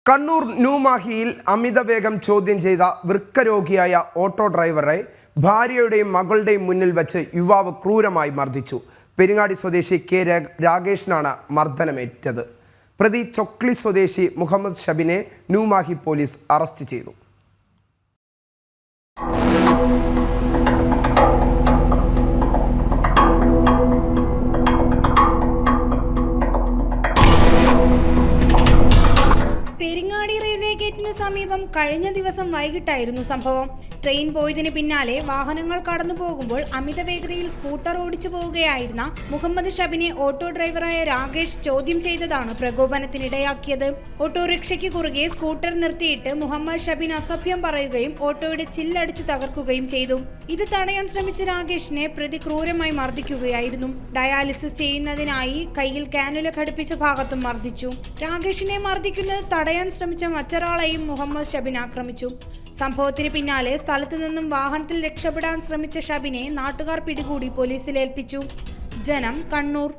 കണ്ണൂർ ന്യൂമാഹിയിൽ അമിതവേഗം ചോദ്യം ചെയ്ത വൃക്കരോഗിയായ ഓട്ടോ ഡ്രൈവറെ ഭാര്യയുടെയും മകളുടെയും മുന്നിൽ വെച്ച് യുവാവ് ക്രൂരമായി മർദ്ദിച്ചു. പെരിങ്ങാടി സ്വദേശി കെ രാകേഷിനാണ് മർദ്ദനമേറ്റത്. പ്രതി ചൊക്ലി സ്വദേശി മുഹമ്മദ് ഷബിനെ ന്യൂമാഹി പോലീസ് അറസ്റ്റ് ചെയ്തു. പെരിങ്ങാടി റെയിൽവേ ഗേറ്റിന് സമീപം കഴിഞ്ഞ ദിവസം വൈകിട്ടായിരുന്നു സംഭവം. ട്രെയിൻ പോയതിന് പിന്നാലെ വാഹനങ്ങൾ കടന്നു പോകുമ്പോൾ അമിത വേഗതയിൽ സ്കൂട്ടർ ഓടിച്ചു പോവുകയായിരുന്ന മുഹമ്മദ് ഷബിനെ ഓട്ടോ ഡ്രൈവറായ രാകേഷ് ചോദ്യം ചെയ്തതാണ് പ്രകോപനത്തിനിടയാക്കിയത്. ഓട്ടോറിക്ഷയ്ക്ക് കുറുകെ സ്കൂട്ടർ നിർത്തിയിട്ട് മുഹമ്മദ് ഷബിൻ അസഭ്യം പറയുകയും ഓട്ടോയുടെ ചില്ലടിച്ചു തകർക്കുകയും ചെയ്തു. ഇത് തടയാൻ ശ്രമിച്ച രാകേഷിനെ പ്രതി ക്രൂരമായി മർദ്ദിക്കുകയായിരുന്നു. ഡയാലിസിസ് ചെയ്യുന്നതിനായി കയ്യിൽ കാനുല ഘടിപ്പിച്ച ഭാഗത്തും മർദ്ദിച്ചു. രാകേഷിനെ മർദ്ദിക്കുന്നത് തടയാൻ ശ്രമിച്ച മറ്റൊരാളെയും മുഹമ്മദ് ഷബിൻ ആക്രമിച്ചു. സംഭവത്തിന് പിന്നാലെ സ്ഥലത്തു നിന്നും വാഹനത്തിൽ രക്ഷപ്പെടാൻ ശ്രമിച്ച ഷബിനെ നാട്ടുകാർ പിടികൂടി പോലീസിൽ ഏൽപ്പിച്ചു. ജനം, കണ്ണൂർ.